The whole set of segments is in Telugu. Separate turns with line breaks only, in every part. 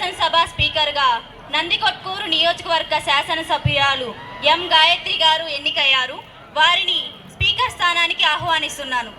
శాసనసభ స్పీకర్గా నందికొట్కూరు నియోజకవర్గ శాసనసభ్యురాలు ఎం గాయత్రి గారు ఎన్నికయ్యారు. వారిని స్పీకర్ స్థానానికి ఆహ్వానిస్తున్నాను.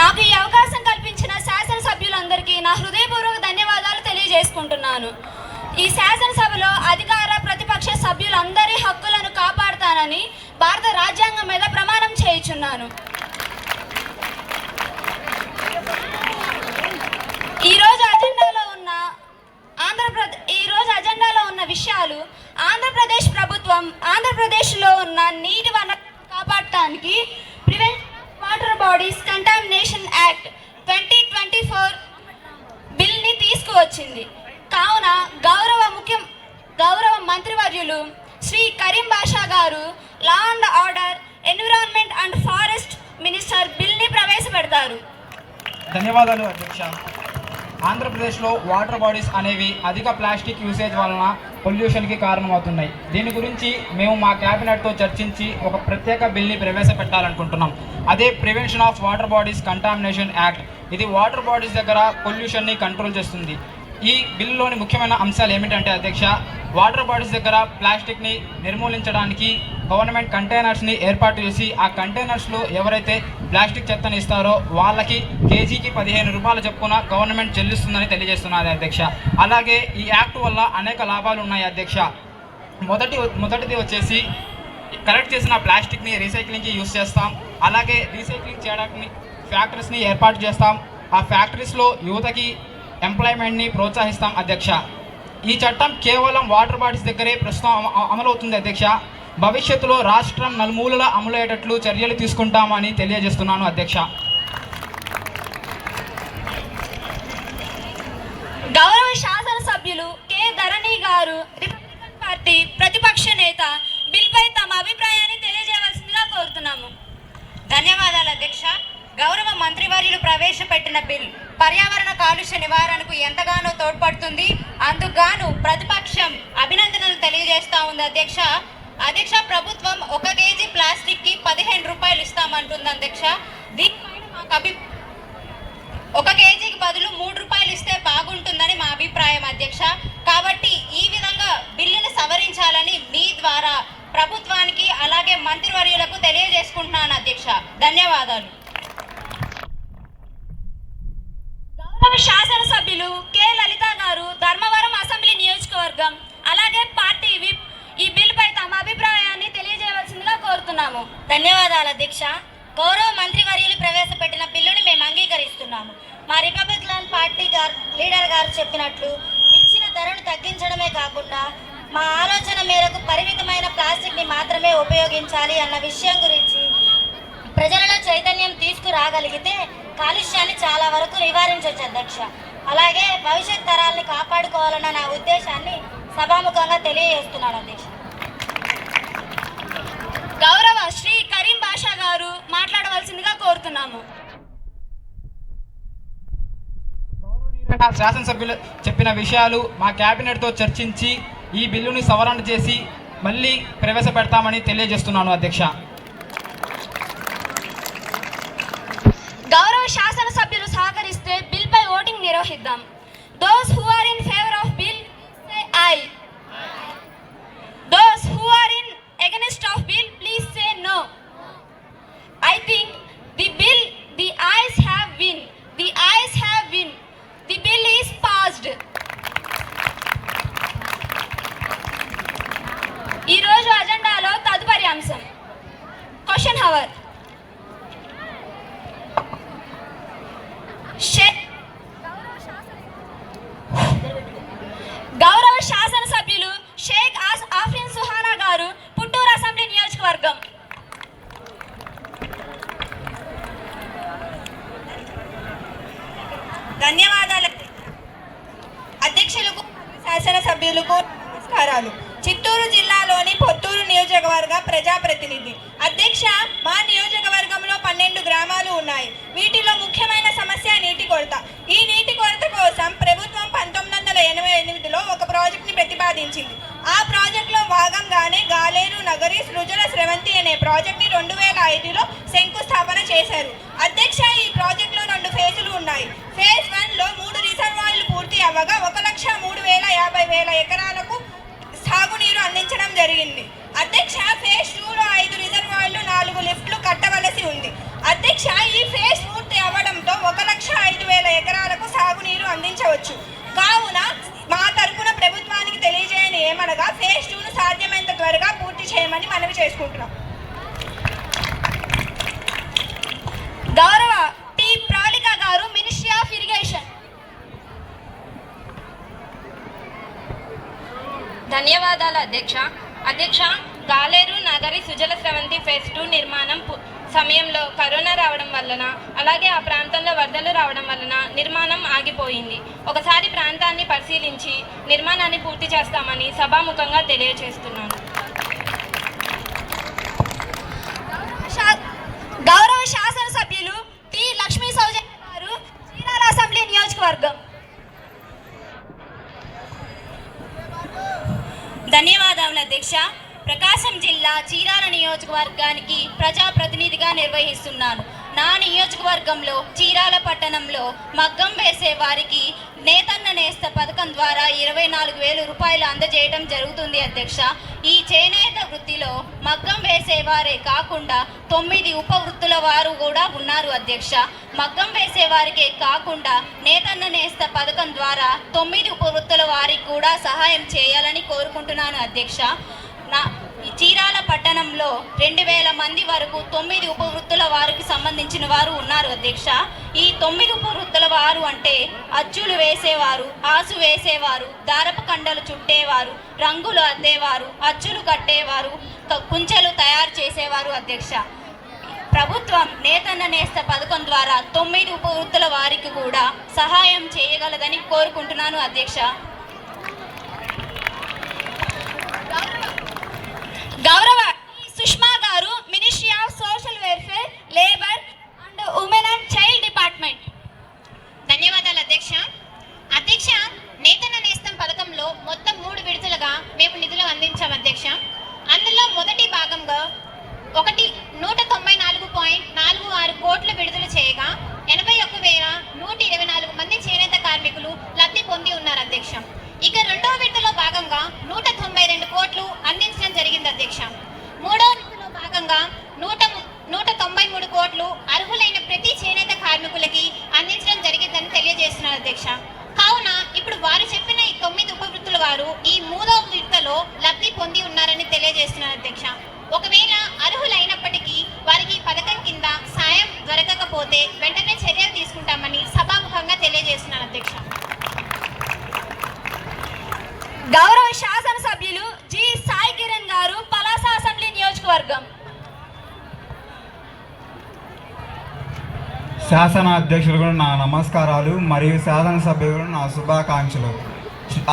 నాకు ఈ అవకాశం కల్పించిన శాసనసభ్యులందరికీ నా హృదయపూర్వక ధన్యవాదాలు తెలియజేసుకుంటున్నాను. ఈ శాసనసభలో అధికార ప్రతిపక్ష సభ్యులందరి హక్కులను కాపాడుతానని భారత రాజ్యాంగం మీద ప్రమాణం చేయుచున్నాను. ఈరోజు అజెండాలో ఉన్న విషయాలు ఆంధ్రప్రదేశ్ ప్రభుత్వం ఆంధ్రప్రదేశ్లో ఉన్న నీటి వనరులను కాపాడటానికి prevention water bodies contamination act 2024 బిల్ని తీసుకువచ్చింది. కావున గౌరవ మంత్రివర్యులు శ్రీ కరీం బాషా గారు law and order, environment and forest minister బిల్ని ప్రవేశపెడతారు.
ధన్యవాదాలు అధ్యక్ష. ఆంధ్రప్రదేశ్లో వాటర్ బాడీస్ అనేవి అధిక ప్లాస్టిక్ యూసేజ్ వలన పొల్యూషన్కి కారణమవుతున్నాయి. దీని గురించి మేము మా క్యాబినెట్తో చర్చించి ఒక ప్రత్యేక బిల్ని ప్రవేశపెట్టాలనుకుంటున్నాం. అదే prevention of water bodies contamination act. ఇది వాటర్ బాడీస్ దగ్గర పొల్యూషన్ని కంట్రోల్ చేస్తుంది. ఈ బిల్లులోని ముఖ్యమైన అంశాలు ఏమిటంటే అధ్యక్ష, వాటర్ బాడీస్ దగ్గర ప్లాస్టిక్ని నిర్మూలించడానికి గవర్నమెంట్ కంటైనర్స్ని ఏర్పాటు చేసి ఆ కంటైనర్స్లో ఎవరైతే ప్లాస్టిక్ చెత్తని ఇస్తారో వాళ్ళకి కేజీకి 15 రూపాయల చొప్పున గవర్నమెంట్ చెల్లిస్తుందని తెలియజేస్తున్నది అధ్యక్ష. అలాగే ఈ యాక్ట్ వల్ల అనేక లాభాలు ఉన్నాయి అధ్యక్ష. మొదటిది వచ్చేసి కలెక్ట్ చేసిన ప్లాస్టిక్ని రీసైక్లింగ్కి యూజ్ చేస్తాం. అలాగే రీసైక్లింగ్ చేయడానికి ఫ్యాక్టరీస్ని ఏర్పాటు చేస్తాం. ఆ ఫ్యాక్టరీస్లో యువతకి ఎంప్లాయ్మెంట్ని ప్రోత్సహిస్తాం అధ్యక్ష. ఈ చట్టం కేవలం వాటర్ బాడీస్ దగ్గరే ప్రస్తుతం అమలవుతుంది అధ్యక్ష. భవిష్యత్తులో రాష్ట్రం నలుమూలలా అమలయ్యేటట్లు చర్యలు తీసుకుంటామని తెలియజేస్తున్నాను అధ్యక్ష.
గౌరవ శాసనసభ్యులు కె ధరణి గారు రిపబ్లికన్ పార్టీ ప్రతిపక్ష నేత బిల్పై తమ అభిప్రాయాన్ని తెలియజేయవలసిందిగా కోరుతున్నాము.
ధన్యవాదాలు అధ్యక్ష. గౌరవ మంత్రివర్యులు ప్రవేశపెట్టిన బిల్ పర్యావరణ కాలుష్య నివారణకు ఎంతగానో తోడ్పడుతుంది. అందుకుగాను ప్రతిపక్షం అభినందనలు తెలియజేస్తా ఉంది అధ్యక్ష. ప్రభుత్వం 1 కేజీ ప్లాస్టిక్కి 15 రూపాయలు ఇస్తామంటుంది అధ్యక్ష. దీనిపైన మాకు 1 కేజీకి బదులు 3 రూపాయలు ఇస్తే బాగుంటుందని మా అభిప్రాయం అధ్యక్ష. కాబట్టి ఈ విధంగా బిల్లును సవరించాలని మీ ద్వారా ప్రభుత్వానికి అలాగే మంత్రివర్యులకు తెలియజేసుకుంటున్నాను అధ్యక్ష. ధన్యవాదాలు.
గౌరవ శాసనసభ్యులు కె లలిత గారు ధర్మవరం అసెంబ్లీ నియోజకవర్గం అలాగే పార్టీ విప్ ఈ బిల్లుపై తమ అభిప్రాయాన్ని తెలియజేయవలసిందిగా కోరుతున్నాము.
ధన్యవాదాలు అధ్యక్ష. గౌరవ మంత్రివర్యులు ప్రవేశపెట్టిన బిల్లుని మేము అంగీకరిస్తున్నాము. మా రిపబ్లికన్ పార్టీ లీడర్ గారు చెప్పినట్లు ఇచ్చిన ధరను తగ్గించడమే కాకుండా మా ఆలోచన మేరకు పరిమితమైన ప్లాస్టిక్ని మాత్రమే ఉపయోగించాలి అన్న విషయం గురించి ప్రజలలో చైతన్యం తీసుకురాగలిగితే కాలుష్యాన్ని చాలా వరకు నివారించవచ్చు అధ్యక్ష. అలాగే భవిష్యత్ తరాలని కాపాడుకోవాలన్న నా ఉద్దేశాన్ని సభాముఖంగా తెలియజేస్తున్నాను అధ్యక్ష.
గౌరవ శ్రీ కరీం బాషా గారు మాట్లాడవలసిందిగా కోరుతున్నాము.
శాసనసభ్యులు చెప్పిన విషయాలు మా క్యాబినెట్తో చర్చించి ఈ బిల్లుని సవరణ చేసి మళ్ళీ ప్రవేశపెడతామని తెలియజేస్తున్నాను అధ్యక్ష.
గౌరవ శాసనసభ్యులు సహకరిస్తే బిల్పై voting నిర్వహిద్దాం. Those who are in favor of bill say aye. Those who are in against of bill please say no. I think the ayes have win. The ayes have win. The bill is passed. ఈ రోజు అజెండాలో తదుపరి అంశం క్వశ్చన్ అవర్. గౌరవ శాసనసభ్యులు షేక్ ఆఫ్రిన్ సుహానా గారు పుట్టూరు అసెంబ్లీ నియోజకవర్గం.
ధన్యవాదాలు అధ్యక్షులకు, శాసనసభ్యులకు నమస్కారాలు. చిత్తూరు జిల్లాలోని పొత్తూరు నియోజకవర్గ ప్రజాప్రతినిధి. అధ్యక్ష, మా నియోజకవర్గంలో 12 గ్రామాలు ఉన్నాయి. వీటిలో ముఖ్యమైన సమస్య నీటి కొరత. ఈ నీటి కొరత కోసం ప్రభుత్వం 1988లో ఒక ప్రాజెక్టుని ప్రతిపాదించింది. ఆ ప్రాజెక్టులో భాగంగానే గాలేరు నగరి సృజల స్రవంతి అనే ప్రాజెక్ట్ని 2005లో శంకుస్థాపన చేశారు. అధ్యక్ష, ఈ ప్రాజెక్టులో 2 ఫేజులు ఉన్నాయి. ఫేజ్ 1లో 3 రిజర్వాయర్లు పూర్తి అవ్వగా 1,03,50,000 ఎకరాలకు సాగునీరు అందించడం జరిగింది. అధ్యక్ష, ఫేజ్ 2లో 5 రిజర్వాయర్లు 4 లిఫ్ట్లు కట్టవలసి ఉంది. అధ్యక్ష, ఈ ఫేజ్ పూర్తి అవ్వడంతో 1,05,000 ఎకరాలకు సాగునీరు అందించవచ్చు. కావున మా తరపున ప్రభుత్వానికి తెలియజేయని ఏమనగా ఫేజ్ 2ను సాధ్యమైనంత త్వరగా పూర్తి చేయమని మనవి చేసుకుంటున్నాం.
గౌరవ టి ప్రవళిక గారు, మినిస్ట్రీ ఆఫ్ ఇరిగేషన్.
ధన్యవాదాలు అధ్యక్ష, గాలేరు నగరి సుజల స్రవంతి ఫేజ్ 2 నిర్మాణం సమయంలో కరోనా రావడం వలన, అలాగే ఆ ప్రాంతంలో వరదలు రావడం వలన నిర్మాణం ఆగిపోయింది. ఒకసారి ప్రాంతాన్ని పరిశీలించి నిర్మాణాన్ని పూర్తి చేస్తామని సభాముఖంగా తెలియజేస్తున్నాను.
గౌరవ శాసనసభ్యులు టి లక్ష్మీ సౌజన్య గారు, చీరాల అసెంబ్లీ నియోజకవర్గం.
ధన్యవాదాలు అధ్యక్ష. ప్రకాశం జిల్లా చీరాల నియోజకవర్గానికి ప్రజాప్రతినిధిగా నిర్వహిస్తున్నాను. నా నియోజకవర్గంలో చీరాల పట్టణంలో మగ్గం వేసే వారికి నేతన్న నేస్త పథకం ద్వారా 24,000 రూపాయలు అందజేయడం జరుగుతుంది అధ్యక్ష. ఈ చేనేత వృత్తిలో మగ్గం వేసేవారే కాకుండా 9 ఉప వృత్తుల వారు కూడా ఉన్నారు అధ్యక్ష. మగ్గం వేసేవారికే కాకుండా నేతన్న నేస్త పథకం ద్వారా 9 ఉప వృత్తుల వారికి కూడా సహాయం చేయాలని కోరుకుంటున్నాను అధ్యక్ష. చీరాల పట్టణంలో 2,000 మంది వరకు 9 ఉప వృత్తుల వారికి సంబంధించిన వారు ఉన్నారు అధ్యక్ష. ఈ 9 ఉప వృత్తుల వారు అంటే అచ్చులు వేసేవారు, ఆసు వేసేవారు, దారపు కండలు చుట్టేవారు, రంగులు అద్దేవారు, అచ్చులు కట్టేవారు, కుంచెలు తయారు చేసేవారు అధ్యక్ష. ప్రభుత్వం నేతన్న నేస్త పథకం ద్వారా 9 ఉప వృత్తుల వారికి కూడా సహాయం చేయగలదని కోరుకుంటున్నాను అధ్యక్ష.
గౌరవ సుష్మా గారు, ministry of social welfare, labour and women and child department.
ధన్యవాదాలు అధ్యక్ష, నేతన్న నేస్తం పథకంలో మొత్తం 3 విడతలుగా మేము నిధులు అందించాం అధ్యక్ష. అందులో మొదటి భాగంగా 194.46 కోట్లు విడుదల చేయగా 81,124 మంది చేనేత కార్మికులు లబ్ధి పొంది ఉన్నారు అధ్యక్ష. ఇక రెండవ విడతలో భాగంగా 192 కోట్లు అందించడం జరిగింది అధ్యక్ష. మూడవ విడతలో భాగంగా 193 కోట్లు అర్హులైన ప్రతి చేనేత కార్మికులకి అందించడం జరిగిందని తెలియజేస్తున్నారు అధ్యక్ష. కావున ఇప్పుడు వారు చెప్పిన ఈ 9 ఉప వృత్తుల వారు ఈ మూడవ విడతలో లబ్ధి పొంది ఉన్నారని తెలియజేస్తున్నారు అధ్యక్ష. ఒకవేళ అర్హులైనప్పటికీ వారికి పథకం కింద సాయం దొరకకపోతే వెంటనే చర్యలు తీసుకుంటామని సభాముఖంగా తెలియజేస్తున్నారు అధ్యక్ష.
గౌరవ శాసనసభ్యులు జి సాయి కిరణ్ గారు, పలాస అసెంబ్లీ నియోజకవర్గం.
శాసన అధ్యక్షులకు నా నమస్కారాలు మరియు శాసనసభ్యులకు నా శుభాకాంక్షలు.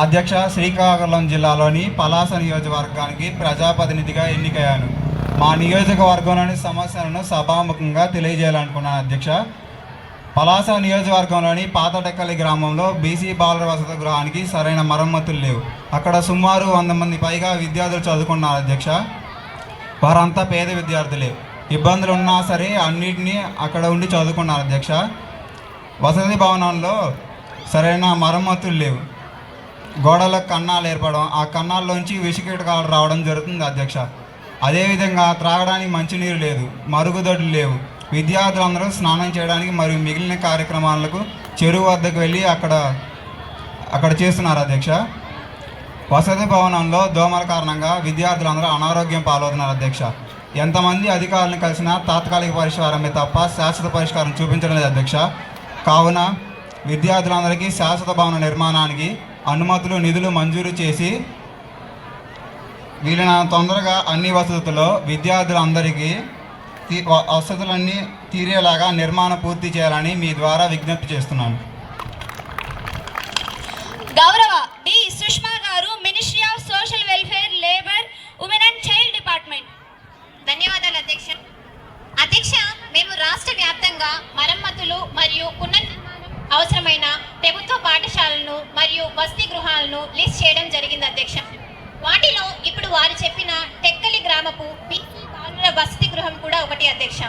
అధ్యక్ష, శ్రీకాకుళం జిల్లాలోని పలాస నియోజకవర్గానికి ప్రజాప్రతినిధిగా ఎన్నికయ్యాను. మా నియోజకవర్గంలోని సమస్యలను సభాముఖంగా తెలియజేయాలనుకున్నాను అధ్యక్ష. పలాస నియోజకవర్గంలోని పాతటెక్కలి గ్రామంలో బీసీ బాలుర వసతి గృహానికి సరైన మరమ్మతులు లేవు. అక్కడ సుమారు 100 మంది పైగా విద్యార్థులు చదువుకున్నారు అధ్యక్ష. వారంతా పేద విద్యార్థులే. ఇబ్బందులు ఉన్నా సరే అన్నిటినీ అక్కడ ఉండి చదువుకున్నారు అధ్యక్ష. వసతి భవనంలో సరైన మరమ్మతులు లేవు. గోడలకు కన్నాలు ఏర్పడడం, ఆ కన్నాల్లోంచి విషకీటకాలు రావడం జరుగుతుంది అధ్యక్ష. అదేవిధంగా త్రాగడానికి మంచినీరు లేదు, మరుగుదొడ్లు లేవు. విద్యార్థులందరూ స్నానం చేయడానికి మరియు మిగిలిన కార్యక్రమాలకు చెరువు వద్దకు వెళ్ళి అక్కడ చేస్తున్నారు అధ్యక్ష. వసతి భవనంలో దోమల కారణంగా విద్యార్థులందరూ అనారోగ్యం పాలవుతున్నారు అధ్యక్ష. ఎంతమంది అధికారులను కలిసినా తాత్కాలిక పరిష్కారమే తప్ప శాశ్వత పరిష్కారం చూపించడం లేదు అధ్యక్ష. కావున విద్యార్థులందరికీ శాశ్వత భవన నిర్మాణానికి అనుమతులు, నిధులు మంజూరు చేసి వీలైనంత తొందరగా అన్ని వసతుల్లో విద్యార్థులందరికీ వసతులన్నీ తీరేలాగా నిర్మాణం పూర్తి చేయాలని మీ ద్వారా విజ్ఞప్తి చేస్తున్నాను.
గౌరవ డి సుష్మా గారు, ministry of social welfare, labour, women and child department.
ధన్యవాదాలు అధ్యక్ష. అధ్యక్ష, మేము రాష్ట్ర వ్యాప్తంగా మరమ్మతులు మరియు పునర్నిర్మాణం అవసరమైన ప్రభుత్వ పాఠశాలలను మరియు వసతి గృహాలను లిస్ట్ చేయడం జరిగింది అధ్యక్ష. వాటిలో ఇప్పుడు వారు చెప్పిన టెక్కలి గ్రామపు బీసీ బాలుర వసతి గృహం కూడా ఒకటి అధ్యక్ష.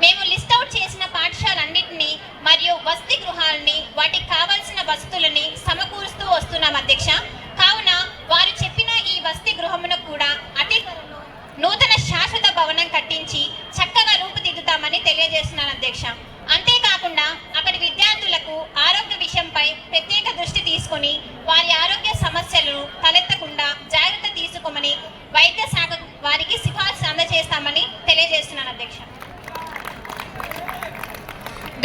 మేము లిస్ట్ అవుట్ చేసిన పాఠశాలన్నింటినీ మరియు వసతి గృహాలని వాటికి కావాల్సిన వసతులని సమకూరుస్తూ వస్తున్నాం అధ్యక్ష. కావున వారు చెప్పిన ఈ వసతి గృహమును కూడా అతి త్వరలో నూతన శాశ్వత భవనం కట్టించి చక్కగా రూపుదిద్దుతామని తెలియజేస్తున్నాను అధ్యక్ష. అంతేకాకుండా అక్కడి విద్యార్థులకు ఆరోగ్య విషయంపై ప్రత్యేక దృష్టి తీసుకొని వారి ఆరోగ్య సమస్యలను తలెత్తకుండా జాగ్రత్త తీసుకోమని వైద్య శాఖ వారికి సిఫార్సు అందజేస్తామని తెలియజేస్తున్నాను అధ్యక్ష.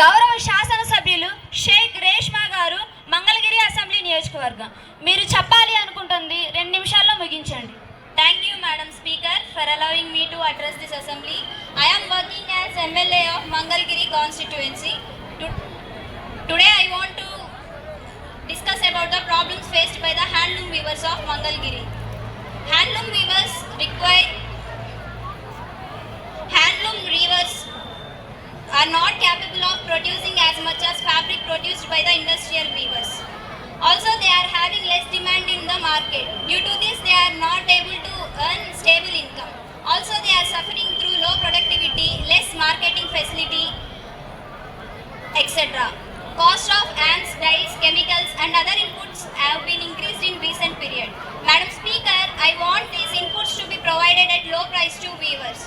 గౌరవ శాసనసభ్యులు షేక్ రేష్మా గారు, మంగళగిరి అసెంబ్లీ నియోజకవర్గం. మీరు చెప్పాలి అనుకుంటుంది 2 నిమిషాల్లో ముగించండి.
Thank you, Madam Speaker, for allowing me to address this assembly. I am working as MLA of Mangalgiri constituency. Today I want to discuss about the problems faced by the handloom weavers of Mangalgiri. Handloom weavers are not capable of producing as much as fabric produced by the industrial weavers. Also, they are having less demand in the market. Due to this, they are not able to earn stable income. Also, they are suffering through low productivity, less marketing facility, etc. Cost of ants, dyes, chemicals and other inputs have been increased in recent period. Madam Speaker, I want these inputs to be provided at low price to weavers.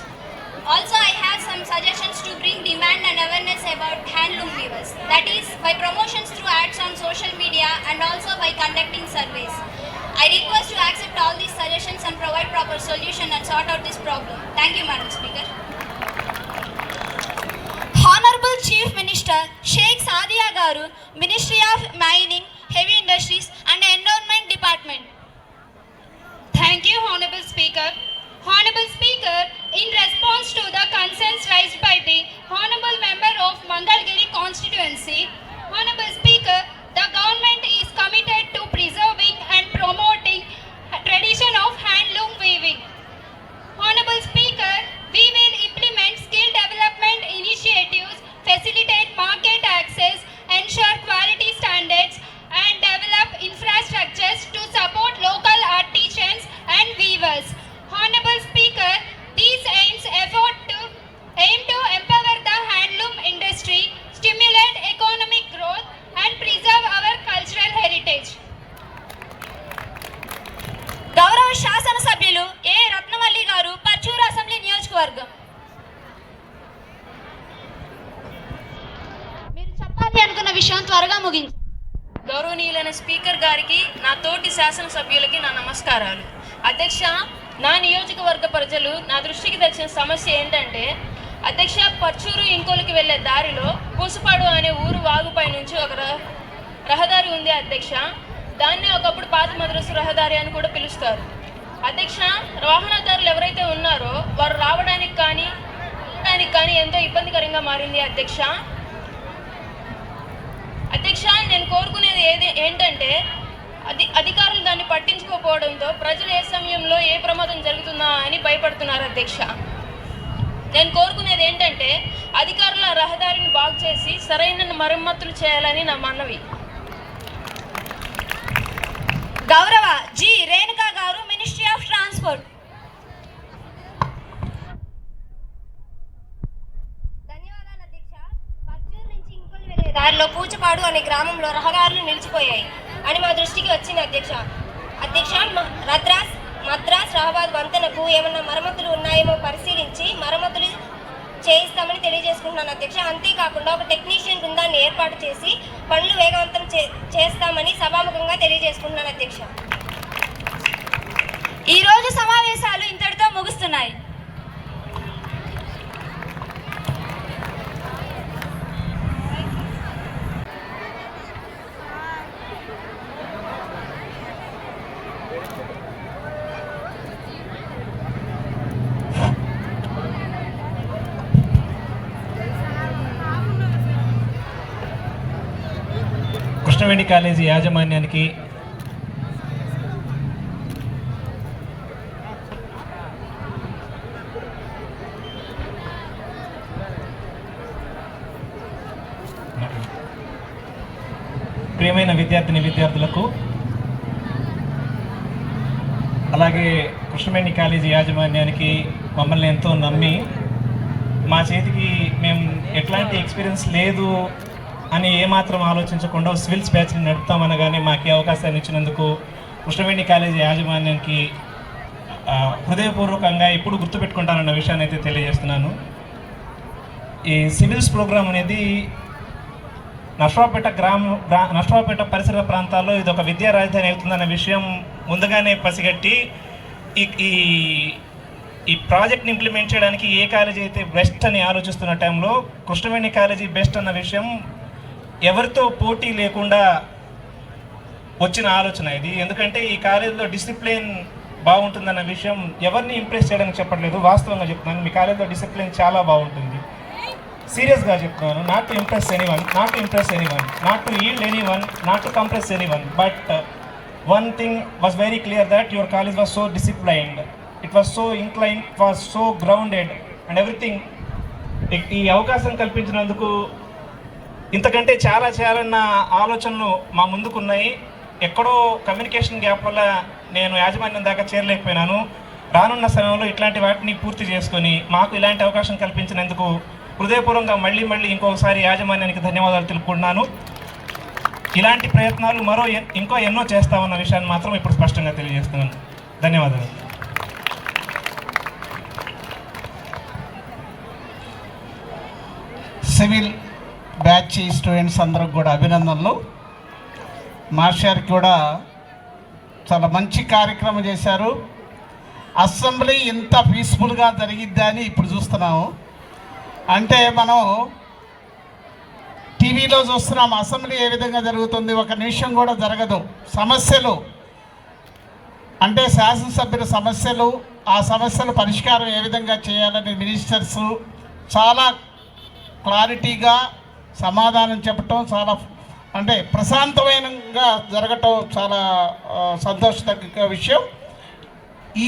Also, I have some suggestions to bring demand and awareness about handloom weavers. That is, by promotions through ads on social media and also by conducting surveys. I request to accept all these suggestions and provide proper solution and sort out this problem. Thank you, Madam Speaker.
Honorable Chief Minister Sheikh Sadia Garu, Ministry of Mining, Heavy Industries and Environment Department.
Thank you, Honorable Speaker. Honorable Speaker, in response to the concerns raised by the Honorable Member of Mangalgiri constituency, Honorable Speaker, the government is committed to preserving and promoting a tradition of handloom weaving. Honorable Speaker, we will implement skill development initiatives, facilitate market access, ensure quality standards, and develop infrastructures to support local artisans and weavers. Honorable Speaker, these aim to empower the handloom industry, stimulate economic growth, and preserve our cultural heritage.
గౌరవ శాసనసభ్యులు ఏ రత్నవల్లి గారు, పర్చూరు అసెంబ్లీ నియోజకవర్గం. మీరు చెప్పాలి అనుకున్న విషయం త్వరగా ముగించండి.
గౌరవనీయులైన స్పీకర్ గారికి, నా తోటి శాసనసభ్యులకి నా నమస్కారాలు. అధ్యక్ష, నా నియోజకవర్గ ప్రజలు నా దృష్టికి తెచ్చిన సమస్య ఏంటంటే, అధ్యక్ష, పర్చూరు ఇంకోలికి వెళ్ళే దారిలో పూసపాడు అనే ఊరు వాగుపై నుంచి ఒక రహదారి ఉంది అధ్యక్ష. దాన్ని ఒకప్పుడు పాత మద్రసు రహదారి అని కూడా పిలుస్తారు అధ్యక్ష. వాహనదారులు ఎవరైతే ఉన్నారో వారు రావడానికి కానీ ఎంతో ఇబ్బందికరంగా మారింది అధ్యక్ష. అధ్యక్ష, నేను కోరుకునేది ఏంటంటే అధికారులు దాన్ని పట్టించుకోకపోవడంతో ప్రజలు ఏ సమయంలో ఏ ప్రమాదం జరుగుతుందా అని భయపడుతున్నారు అధ్యక్ష. నేను కోరుకునేది ఏంటంటే అధికారుల రహదారిని బాగు చేసి సరైన మరమ్మతులు చేయాలని నా మనవి.
గౌరవ జి రేణుకా గారు, మినిస్ట్రీ ఆఫ్ ట్రాన్స్పోర్ట్.
ధన్యవాదాలు అధ్యక్ష. పర్చూరు నుంచి ఇంకొల్లు వెళ్ళే దారిలో పూచపాడు అనే గ్రామంలో రహదారులు నిలిచిపోయాయి అని మా దృష్టికి వచ్చింది అధ్యక్ష. మద్రాస్ రహబాద్ వంతెనకు ఏమన్నా మరమ్మతులు ఉన్నాయేమో పరిశీలించి మరమ్మతులు చేయిస్తామని తెలియజేసుకుంటున్నాను అధ్యక్ష. అంతేకాకుండా ఒక టెక్నీషియన్ బృందాన్ని ఏర్పాటు చేసి పనులు వేగవంతం చేస్తామని సభాముఖంగా తెలియజేసుకుంటున్నాను అధ్యక్ష.
ఈ రోజు సమావేశాలు ఇంతటితో ముగుస్తున్నాయి.
కృష్ణవేణి కాలేజీ యాజమాన్యానికి, ప్రియమైన విద్యార్థులకు, అలాగే కృష్ణవేణి కాలేజీ యాజమాన్యానికి మమ్మల్ని ఎంతో నమ్మి మా చేతికి మేము ఎట్లాంటి ఎక్స్పీరియన్స్ లేదు అని ఏమాత్రం ఆలోచించకుండా సివిల్స్ బ్యాచ్ని నడుపుతామనగానే మాకు అవకాశాన్ని ఇచ్చినందుకు కృష్ణవేణి కాలేజీ యాజమాన్యానికి హృదయపూర్వకంగా ఎప్పుడు గుర్తుపెట్టుకుంటానన్న విషయాన్ని అయితే తెలియజేస్తున్నాను. ఈ సివిల్స్ ప్రోగ్రామ్ అనేది నర్సరావుపేట పరిసర ప్రాంతాల్లో ఇది ఒక విద్యా రాజధాని అవుతుందన్న విషయం ముందుగానే పసిగట్టి ఈ ప్రాజెక్ట్ని ఇంప్లిమెంట్ చేయడానికి ఏ కాలేజీ అయితే బెస్ట్ అని ఆలోచిస్తున్న టైంలో కృష్ణవేణి కాలేజీ బెస్ట్ అన్న విషయం ఎవరితో పోటీ లేకుండా వచ్చిన ఆలోచన ఇది. ఎందుకంటే ఈ కాలేజీలో డిసిప్లిన్ బాగుంటుందన్న విషయం ఎవరిని ఇంప్రెస్ చేయడానికి చెప్పట్లేదు, వాస్తవంగా చెప్తున్నాను. మీ కాలేజీలో డిసిప్లిన్ చాలా బాగుంటుంది, సీరియస్గా చెప్తున్నాను. Not to impress anyone, not to yield anyone, not to compress anyone, but one thing was very clear that your college was so disciplined, it was so inclined, it was so grounded and everything. ఈ అవకాశం కల్పించినందుకు ఇంతకంటే చాలా చేయాలన్న ఆలోచనలు మా ముందుకున్నాయి. ఎక్కడో కమ్యూనికేషన్ గ్యాప్ వల్ల నేను యాజమాన్యం దాకా చేరలేకపోయినాను. రానున్న సమయంలో ఇట్లాంటి వాటిని పూర్తి చేసుకొని మాకు ఇలాంటి అవకాశం కల్పించినందుకు హృదయపూర్వకంగా మళ్ళీ ఇంకొకసారి యాజమాన్యానికి ధన్యవాదాలు తెలుపుకుంటున్నాను. ఇలాంటి ప్రయత్నాలు ఇంకో ఎన్నో చేస్తామన్న విషయాన్ని మాత్రం ఇప్పుడు స్పష్టంగా తెలియజేస్తున్నాను. ధన్యవాదాలు.
సివిల్ బ్యాచ్ స్టూడెంట్స్ అందరికి కూడా అభినందనలు. మాస్టర్కి కూడా చాలా మంచి కార్యక్రమం చేశారు. అసెంబ్లీ ఇంత పీస్ఫుల్గా జరిగిద్దా అని ఇప్పుడు చూస్తున్నాము. అంటే మనం టీవీలో చూస్తున్నాం అసెంబ్లీ ఏ విధంగా జరుగుతుంది, ఒక నిమిషం కూడా జరగదు. సమస్యలు అంటే శాసనసభ్యుల సమస్యలు, ఆ సమస్యల పరిష్కారం ఏ విధంగా చేయాలని మినిస్టర్స్ చాలా క్లారిటీగా సమాధానం చెప్పటం, చాలా అంటే ప్రశాంతమైనగా జరగటం చాలా సంతోషదగ్గ విషయం.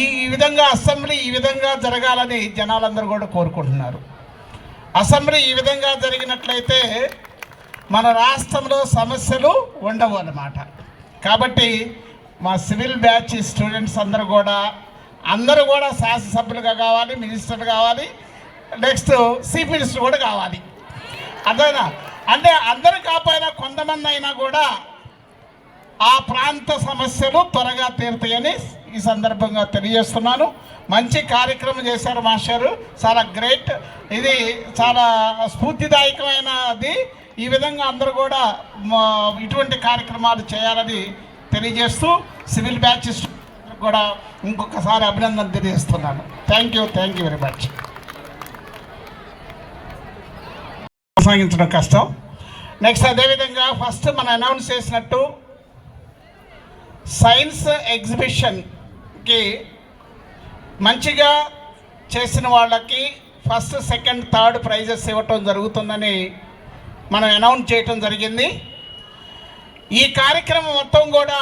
ఈ విధంగా అసెంబ్లీ ఈ విధంగా జరగాలని జనాలందరూ కూడా కోరుకుంటున్నారు. అసెంబ్లీ ఈ విధంగా జరిగినట్లయితే మన రాష్ట్రంలో సమస్యలు ఉండవు అన్నమాట. కాబట్టి మా సివిల్ బ్యాచ్ స్టూడెంట్స్ అందరూ కూడా శాసనసభ్యులుగా కావాలి, మినిస్టర్లు కావాలి, నెక్స్ట్ చీఫ్ మినిస్టర్ కూడా కావాలి. అదేనా అంటే అందరూ కాకపోయినా కొంతమంది అయినా కూడా ఆ ప్రాంత సమస్యలు త్వరగా తీరుతాయని ఈ సందర్భంగా తెలియజేస్తున్నాను. మంచి కార్యక్రమం చేశారు మాస్టారు, చాలా గ్రేట్. ఇది చాలా స్ఫూర్తిదాయకమైనది. ఈ విధంగా అందరూ కూడా ఇటువంటి కార్యక్రమాలు చేయాలని తెలియజేస్తూ సివిల్ బ్యాచ్ కూడా ఇంకొకసారి అభినందన తెలియజేస్తున్నాను. Thank you very much. కొనసాగించడం కష్టం. నెక్స్ట్ అదేవిధంగా ఫస్ట్ మనం అనౌన్స్ చేసినట్టు సైన్స్ ఎగ్జిబిషన్కి మంచిగా చేసిన వాళ్ళకి ఫస్ట్, సెకండ్, థర్డ్ ప్రైజెస్ ఇవ్వటం జరుగుతుందని మనం అనౌన్స్ చేయటం జరిగింది. ఈ కార్యక్రమం మొత్తం కూడా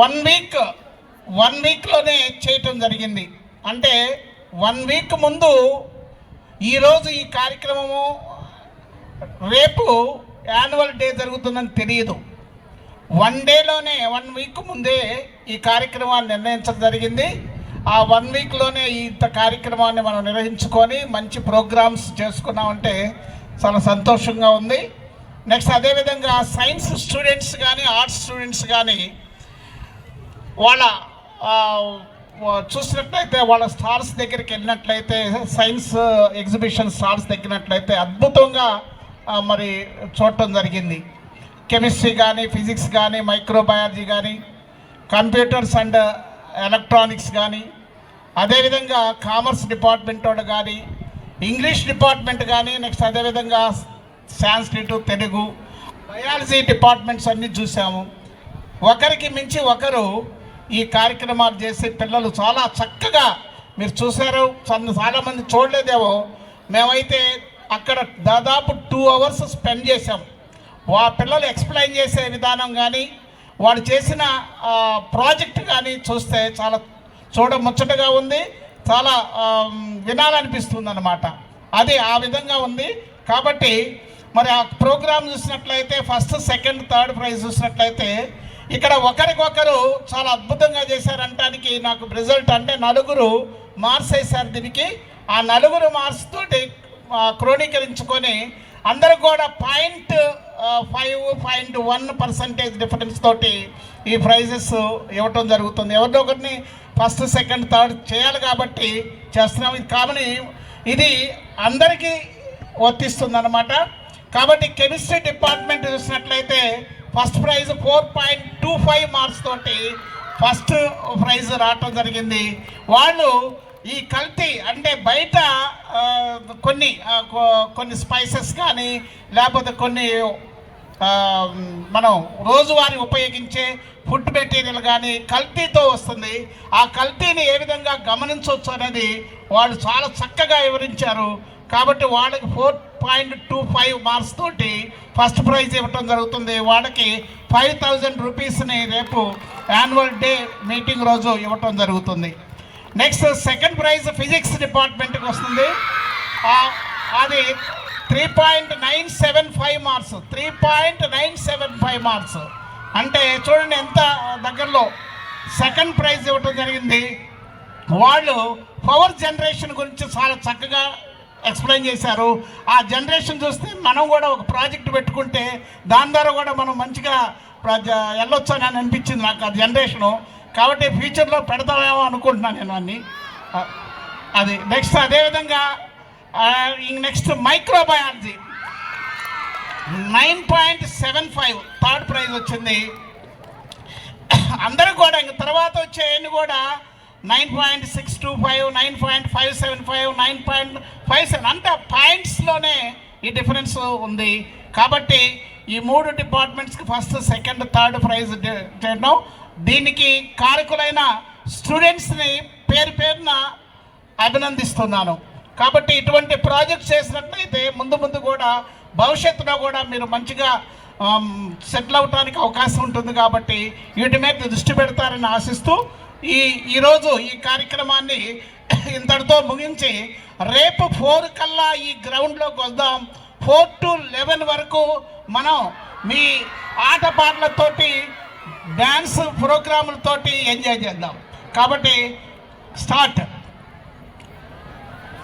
1 వీక్లోనే చేయటం జరిగింది. అంటే 1 వీక్ ముందు ఈరోజు ఈ కార్యక్రమము, రేపు యాన్యువల్ డే జరుగుతుందని తెలియదు. 1 వీక్ ముందే ఈ కార్యక్రమాన్ని నిర్ణయించడం జరిగింది. ఆ 1 వీక్లోనే ఇంత కార్యక్రమాన్ని మనం నిర్వహించుకొని మంచి ప్రోగ్రామ్స్ చేసుకున్నామంటే చాలా సంతోషంగా ఉంది. నెక్స్ట్ అదేవిధంగా సైన్స్ స్టూడెంట్స్ కానీ, ఆర్ట్స్ స్టూడెంట్స్ కానీ వాళ్ళ చూసినట్లయితే వాళ్ళ స్టాల్స్ దగ్గరికి వెళ్ళినట్లయితే, సైన్స్ ఎగ్జిబిషన్ స్టాల్స్ దగ్గరినట్లయితే అద్భుతంగా మరి చూడటం జరిగింది. కెమిస్ట్రీ కానీ, ఫిజిక్స్ కానీ, మైక్రోబయాలజీ కానీ, కంప్యూటర్స్ అండ్ ఎలక్ట్రానిక్స్ కానీ, అదేవిధంగా కామర్స్ డిపార్ట్మెంట్ వాళ్ళు కానీ, ఇంగ్లీష్ డిపార్ట్మెంట్ కానీ, నెక్స్ట్ అదేవిధంగా సాంస్క్రిట్, తెలుగు, బయాలజీ డిపార్ట్మెంట్స్ అన్నీ చూసాము. ఒకరికి మించి ఒకరు ఈ కార్యక్రమాలు చేసి పిల్లలు చాలా చక్కగా మీరు చూశారు. చాలామంది చూడలేదేమో, మేమైతే అక్కడ దాదాపు 2 hours స్పెండ్ చేసాం. పిల్లలు ఎక్స్ప్లెయిన్ చేసే విధానం కానీ, వాళ్ళు చేసిన ప్రాజెక్ట్ కానీ చూస్తే చాలా చూడముచ్చటగా ఉంది, చాలా వినాలనిపిస్తుంది అన్నమాట. అది ఆ విధంగా ఉంది. కాబట్టి మరి ఆ ప్రోగ్రామ్ చూసినట్లయితే ఫస్ట్ సెకండ్ థర్డ్ ప్రైజ్ చూసినట్లయితే ఇక్కడ ఒకరికొకరు చాలా అద్భుతంగా చేశారంటానికి నాకు రిజల్ట్ అంటే 4 మార్క్స్ వేశారు దీనికి. ఆ 4 మార్క్స్ తోటి క్రోడీకరించుకొని అందరూ కూడా 0.5-0.1% డిఫరెన్స్ తోటి ఈ ప్రైజెస్ ఇవ్వటం జరుగుతుంది. ఎవరినో ఒకరిని ఫస్ట్ సెకండ్ థర్డ్ చేయాలి కాబట్టి చేస్తున్నాం. ఇది కాబట్టి ఇది అందరికీ వర్తిస్తుంది అన్నమాట. కాబట్టి కెమిస్ట్రీ డిపార్ట్మెంట్ చూసినట్లయితే ఫస్ట్ ప్రైజ్ 4.25 మార్క్స్ తోటి ఫస్ట్ ప్రైజ్ రావటం జరిగింది. వాళ్ళు ఈ కల్తీ అంటే బయట కొన్ని స్పైసెస్ కానీ లేకపోతే కొన్ని మనం రోజువారీ ఉపయోగించే ఫుడ్ మెటీరియల్ కానీ కల్తీతో వస్తుంది. ఆ కల్తీని ఏ విధంగా గమనించవచ్చు అనేది వాళ్ళు చాలా చక్కగా వివరించారు. కాబట్టి వాళ్ళకి 4.25 మార్క్స్ తోటి ఫస్ట్ ప్రైజ్ ఇవ్వటం జరుగుతుంది. వాళ్ళకి 5,000 రూపీస్ని రేపు యాన్యువల్ డే మీటింగ్ రోజు ఇవ్వటం జరుగుతుంది. నెక్స్ట్ సెకండ్ ప్రైజ్ ఫిజిక్స్ డిపార్ట్మెంట్కి వస్తుంది. అది 3.975 మార్క్స్ 3.975 మార్క్స్ అంటే చూడండి ఎంత దగ్గరలో సెకండ్ ప్రైజ్ ఇవ్వటం జరిగింది. వాళ్ళు పవర్ జనరేషన్ గురించి చాలా చక్కగా ఎక్స్ప్లెయిన్ చేశారు. ఆ జనరేషన్ చూస్తే మనం కూడా ఒక ప్రాజెక్ట్ పెట్టుకుంటే దాని ద్వారా కూడా మనం మంచిగా వెళ్ళొచ్చు అని అనిపించింది నాకు ఆ జనరేషను. కాబట్టి ఫ్యూచర్లో పెడతామేమో అనుకుంటున్నాను నేను అన్ని అది. నెక్స్ట్ అదేవిధంగా నెక్స్ట్ మైక్రోబయాలజీ 9.75 థర్డ్ ప్రైజ్ వచ్చింది. అందరూ కూడా ఇంక తర్వాత వచ్చేవన్నీ కూడా 9.625, 9.575, 9.57 అంటే పాయింట్స్లోనే ఈ డిఫరెన్స్ ఉంది. కాబట్టి ఈ 3 డిపార్ట్మెంట్స్కి ఫస్ట్ సెకండ్ థర్డ్ ప్రైజ్ చేయడం, దీనికి కారకులైన స్టూడెంట్స్ని పేరున అభినందిస్తున్నాను. కాబట్టి ఇటువంటి ప్రాజెక్ట్ చేసినట్లయితే ముందు కూడా భవిష్యత్తులో కూడా మీరు మంచిగా సెటిల్ అవడానికి అవకాశం ఉంటుంది. కాబట్టి వీటి మీద దృష్టి పెడతారని ఆశిస్తూ ఈరోజు ఈ కార్యక్రమాన్ని ఇంతటితో ముగించి రేపు 4 కల్లా ఈ గ్రౌండ్లోకి వద్దాం. 4 to 11 వరకు మనం మీ ఆటపాటలతోటి డ్యాన్స్ ప్రోగ్రాములతోటి ఎంజాయ్ చేద్దాం. కాబట్టి స్టార్ట్.